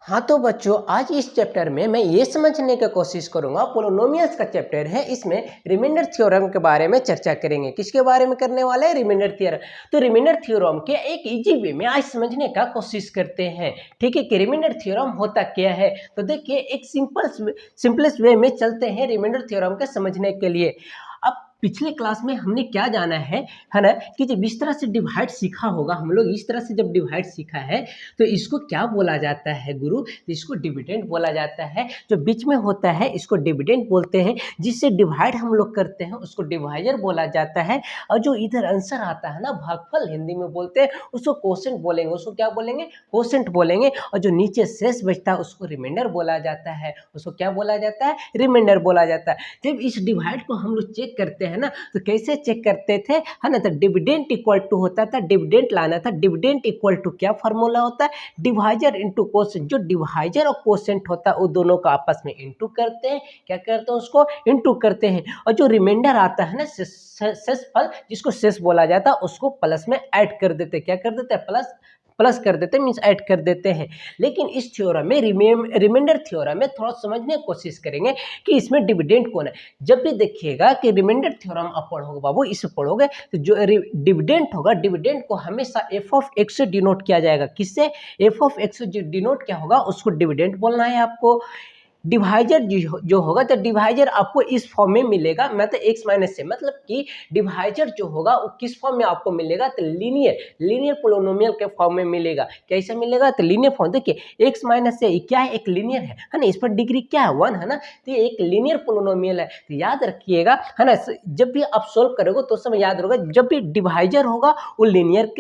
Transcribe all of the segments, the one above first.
हाँ तो बच्चों, आज इस चैप्टर में मैं ये समझने की कोशिश करूंगा, पोलिनोमियल्स का चैप्टर है, इसमें रिमाइंडर थ्योरम के बारे में चर्चा करेंगे। किसके बारे में करने वाले हैं? Remainder theorem. तो रिमाइंडर थ्योरम के एक इजी वे में आज समझने का कोशिश करते हैं। ठीक है कि रिमाइंडर थ्योरम होता क्या है। तो देखिए, एक सिंपलेस्ट वे में चलते हैं रिमाइंडर थ्योरम के समझने के लिए। अब पिछले क्लास में हमने क्या जाना है ना, कि जब इस तरह से डिवाइड सीखा होगा, हम लोग इस तरह से जब डिवाइड सीखा है तो इसको क्या बोला जाता है गुरु? तो इसको डिविडेंड बोला जाता है। जो बीच में होता है इसको डिविडेंड बोलते हैं। जिससे डिवाइड हम लोग करते हैं उसको डिवाइजर बोला जाता है। और जो इधर आंसर आता है ना, भागफल हिंदी में बोलते हैं, उसको क्वोशेंट बोलेंगे। उसको क्या बोलेंगे? क्वोशेंट बोलेंगे। और जो नीचे शेष बचता है उसको रिमाइंडर बोला जाता है। उसको क्या बोला जाता है? रिमाइंडर बोला जाता है। जब इस डिवाइड को हम लोग चेक करते हैं ना, तो कैसे चेक करते थे, है ना? तो डिविडेंड इक्वल टू होता था, डिविडेंड लाना था। डिविडेंड इक्वल टू क्या फॉर्मूला होता है? Divisor into quotient. जो डिवाइजर और क्वोशेंट होता है वो दोनों को आपस में इंटू करते हैं। क्या करते हैं? उसको इंटू करते हैं। और जो रिमाइंडर आता है ना, शेषफल, जिसको शेष बोला जाता है, उसको प्लस में ऐड कर देते हैं। क्या कर देते हैं? प्लस कर देते हैं, मीन्स ऐड कर देते हैं। लेकिन इस थ्योरम में, रिमाइंडर थ्योरम में थोड़ा समझने की कोशिश करेंगे कि इसमें डिविडेंड कौन है। जब भी देखिएगा कि रिमाइंडर थ्योरम आप पढ़ोगे बाबू, इसे पढ़ोगे तो जो डिविडेंड होगा, डिविडेंड को हमेशा एफ ऑफ एक्स से डिनोट किया जाएगा। किससे? एफ ऑफ एक्स से डिनोट क्या होगा, उसको डिविडेंड बोलना है आपको। डिवाइजर जो होगा, तो डिवाइजर आपको इस फॉर्म में मिलेगा, मतलब एक्स माइनस से, मतलब कि डिवाइजर जो होगा वो किस फॉर्म में आपको मिलेगा? तो लीनियर पोलिनोमियल के फॉर्म में मिलेगा। कैसे मिलेगा? तो लीनियर फॉर्म। देखिए, एक्स माइनस से क्या है? एक लीनियर है ना? इस पर डिग्री क्या है? 1 है ना? तो ये एक लीनियर पोलिनोमियल है। तो याद रखिएगा, है ना? जब भी आप सोल्व करोगे तो समय याद होगा, जब भी डिवाइजर होगा वो लीनियर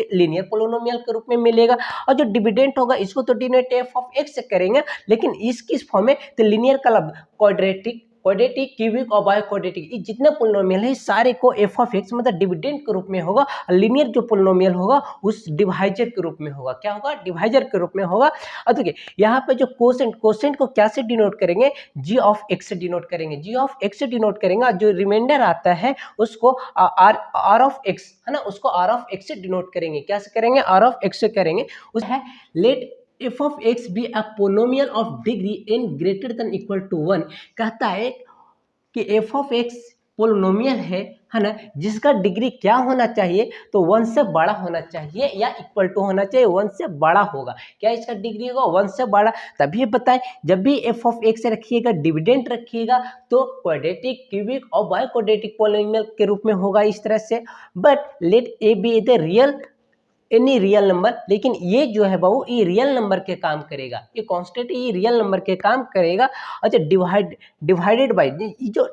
पोलिनोमियल के रूप में मिलेगा। और जो डिविडेंड होगा इसको तो डिनोट एफ ऑफ एक्स से करेंगे, लेकिन किस फॉर्म में? तो लीनियर का क्वाड्रेटिक, क्यूबिक और बाय क्वाड्रेटिक, ये जितने पोलिनोमियल है सारे को एफ ऑफ एक्स मतलब डिविडेंड के रूप में होगा। लीनियर जो पोलिनोमियल होगा उस डिवाइजर के रूप में होगा। क्या होगा? डिवाइजर के रूप में होगा। और देखिए, यहाँ पे जो क्वोशेंट को क्या से डिनोट करेंगे? जी ऑफ एक्स से डिनोट करेंगे। जी ऑफ एक्स से डिनोट करेंगे। और जो रिमाइंडर आता है उसको आर ऑफ एक्स, है ना, उसको आर ऑफ एक्स से डिनोट करेंगे। क्या से करेंगे? आर ऑफ एक्स से करेंगे। उस है late f of x be a polynomial of degree n greater than equal to 1। कहता है कि f of x पोलिनोमियल है ना, जिसका डिग्री क्या होना चाहिए? तो 1 से बड़ा होना चाहिए या इक्वल टू होना चाहिए 1 से बड़ा होगा। क्या इसका डिग्री होगा? 1 से बड़ा। तभी बताए, जब भी f of x रखिएगा, डिविडेंड रखिएगा, तो क्वाड्रेटिक, क्यूबिक और बाय क्वाड्रेटिक पोलिनोमियल के रूप में होगा इस तरह से। But let a be the real any real number, लेकिन ये जो है बाबू, ये रियल नंबर के काम करेगा। ये कांस्टेंट, ये रियल नंबर के काम करेगा। अच्छा, डिवाइडेड बाय, ये जो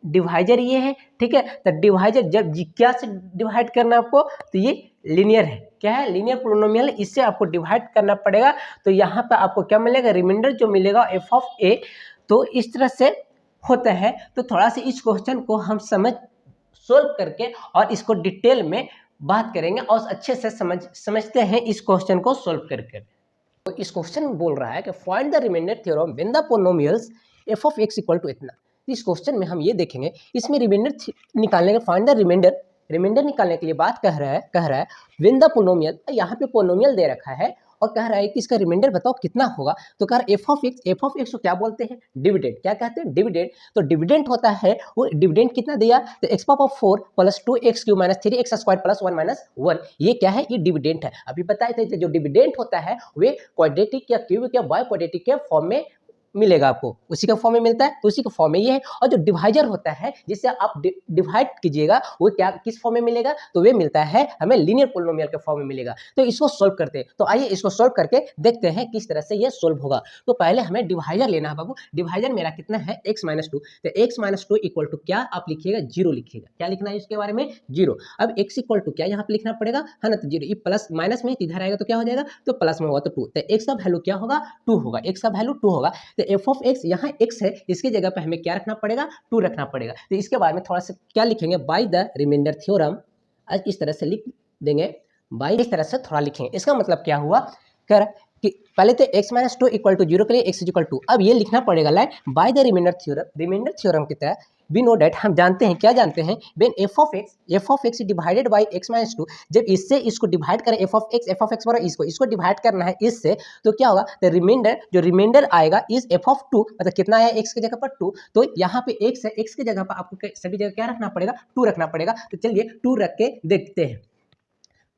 डिवाइजर ये है, ठीक है। तो डिवाइजर जब क्या से डिवाइड करना है आपको? तो ये लीनियर है। क्या है? लीनियर पोलिनोमियल, इससे आपको डिवाइड करना पड़ेगा। तो यहाँ पे आपको क्या मिलेगा? रिमाइंडर जो मिलेगा एफ ऑफ ए। तो इस तरह से होता है। तो थोड़ा सा इस क्वेश्चन को हम सोल्व करके और इसको डिटेल में बात करेंगे और अच्छे से समझते हैं इस क्वेश्चन को सोल्व करके। तो इस क्वेश्चन में बोल रहा है कि find the remainder theorem when the polynomials F of X equal to इतना। इस क्वेश्चन में हम ये देखेंगे, इसमें रिमाइंडर निकालने का, फाइंड द रिमाइंडर निकालने के लिए बात कह रहा है व्हेन द पोलिनोमियल, यहाँ पे पोलिनोमियल दे रखा है और कह रहा है कि इसका रिमाइंडर बताओ कितना होगा। तो कह रहा है एफ ऑफ एक्स को क्या बोलते हैं? डिविडेंड। क्या कहते हैं? डिविडेंड। तो डिविडेंड होता है, वो डिविडेंड कितना दिया? तो x power 4 plus 2x cube minus 3x square plus 1 minus 1। ये क्या है? ये डिविडेंड है। अभी बताए थे जो डिविडेंड होता है वे क्वाड्रेटिक या क्यूबिक या बाय क्वाड्रेटिक के फॉर्म में मिलेगा आपको, उसी का फॉर्म में मिलता है। तो उसी का फॉर्म में ये है। और जो डिवाइजर होता है जिससे आप डिवाइड कीजिएगा, वो क्या, किस फॉर्म में मिलेगा? तो वे मिलता है हमें लीनियर पोलिनोमियल के फॉर्म में मिलेगा। तो इसको सोल्व करते हैं। तो आइए इसको सोल्व करके देखते हैं किस तरह से ये सोल्व होगा। तो पहले हमें डिवाइजर लेना है बाबू। डिवाइजर मेरा कितना है? x minus 2। तो x माइनस 2 इक्वल टू क्या आप लिखिएगा? 0 लिखिएगा। क्या लिखना है इसके बारे में? 0। अब x इक्वल टू क्या यहाँ पे लिखना पड़ेगा, है ना? तो 0, ये प्लस माइनस में इधर आएगा तो क्या हो जाएगा? तो प्लस में होगा तो 2। तो x का वैल्यू क्या होगा? 2 होगा। x का वैल्यू 2 होगा। तो एफ ऑफ एक्स, यहाँ x है, इसकी जगह पे हमें क्या रखना पड़ेगा? 2 रखना पड़ेगा। तो इसके बाद में थोड़ा सा क्या लिखेंगे? By the remainder theorem. इस तरह से लिख देंगे, बाय, इस तरह से थोड़ा लिखेंगे। इसका मतलब क्या हुआ? कर कि पहले तो x minus two equal to zero के लिए x इज इक्वल टू, अब ये लिखना पड़ेगा like by the remainder theorem की तरह वी नो डेट, हम जानते हैं, क्या जानते हैं, when F of x divided by x minus to, जब इससे इसको डिवाइड करें एफ ऑफ एक्स बराबर इसको डिवाइड करना है इससे, तो क्या होगा, द रिमाइंडर, जो रिमाइंडर आएगा इज एफ ऑफ टू, मतलब कितना है x की जगह पर 2, तो यहाँ पे x है, x की जगह पर आपको सभी जगह क्या रखना पड़ेगा, 2 रखना पड़ेगा। तो चलिए 2 रख के देखते हैं।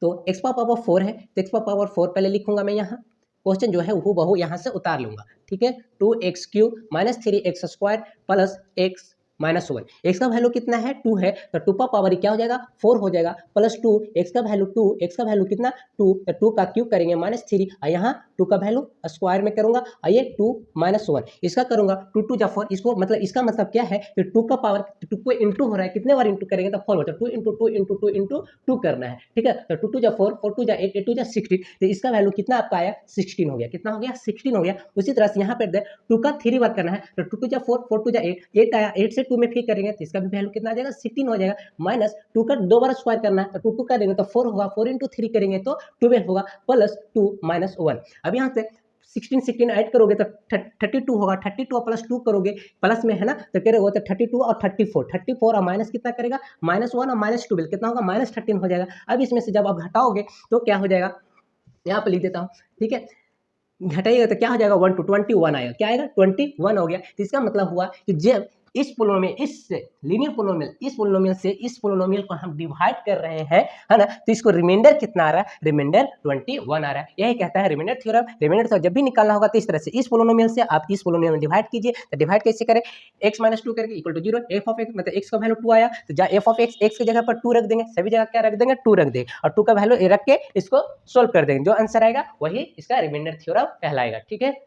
तो x पावर 4 है, तो x पावर 4 पहले लिखूंगा मैं, यहाँ क्वेश्चन जो है वो बहु यहाँ से उतार लूंगा, ठीक है। 2x³ minus 3x² plus x minus 1, x का वैल्यू कितना है, 2 है, तो 2 का पावर क्या हो जाएगा, 4 हो जाएगा, प्लस 2, एक्स का वैल्यू 2, एक्स का वैल्यू कितना 2, तो 2 का क्यूब करेंगे माइनस 3, और यहाँ 2 का वैल्यू स्क्वायर में करूंगा, और ये 2 माइनस 1, इसका करूंगा 2 2 जा 4, इसको मतलब इसका मतलब क्या है कि 2 का पावर 2 को इंटू हो रहा है, कितने बार इंटू करेंगे तो 4 होता है, 2 इंटू 2 इंटू 2 इंटू 2 करना है, ठीक है। तो 2 2 जा 4, 4 2 जा 8, 8 2 जा 16, तो इसका वैल्यू कितना आपका आया, 16 हो गया, कितना हो गया, 16 हो गया। उसी तरह से यहाँ पे 2 का 3 बार करना है, तो 2 2 जा 4, 4 2 जा 8, 8 आया, 8 से 2 में फिर करेंगे तो इसका भी वैल्यू कितना आ जाएगा, 16 हो जाएगा, माइनस 2 का 2 बार स्क्वायर करना है, तो 2 2 कर देंगे तो 4 होगा, 4 इंटू 3 करेंगे तो 12 होगा, प्लस 2 माइनस 1। अब यहाँ से 16 ऐड करोगे तो 32 होगा, 32 प्लस 2 करोगे प्लस में है ना, तो करोगे तो 32 और 34 और माइनस कितना करेगा, माइनस 1 और माइनस 12 कितना होगा, माइनस 13 हो जाएगा। अब इसमें से जब आप घटाओगे तो क्या हो जाएगा, यहाँ पे लिख देता हूँ, ठीक है, घटाइएगा तो क्या हो जाएगा, 1 to 21 आएगा, क्या आएगा, 21 हो गया। तो इसका मतलब हुआ कि जब इस पोलिनोमियल, इससे लीनियर पोलिनोमियल, इस पोलिनोमियल से इस पोलिनोमियल को हम डिवाइड कर रहे हैं, है ना, तो इसको रिमाइंडर कितना आ रहा है, रिमाइंडर 21 आ रहा है। यही कहता है रिमाइंडर थ्योरम। रिमाइंडर थ्योरम जब भी निकालना होगा तो इस तरह से इस पोलिनोमियल से आप इस पोलिनोमियल में डिवाइड कीजिए। तो डिवाइड कैसे करें, x माइनस 2 करके equal to 0, F of X मतलब x का वैल्यू 2 आया, तो जहाँ एफ ऑफ एक्स की जगह पर 2 रख देंगे, सभी जगह क्या रख देंगे, 2 रख देंगे, और 2 का वैल्यू रख के इसको सोल्व कर देंगे, जो आंसर आएगा वही इसका रिमाइंडर थ्योरम कहलाएगा, ठीक है।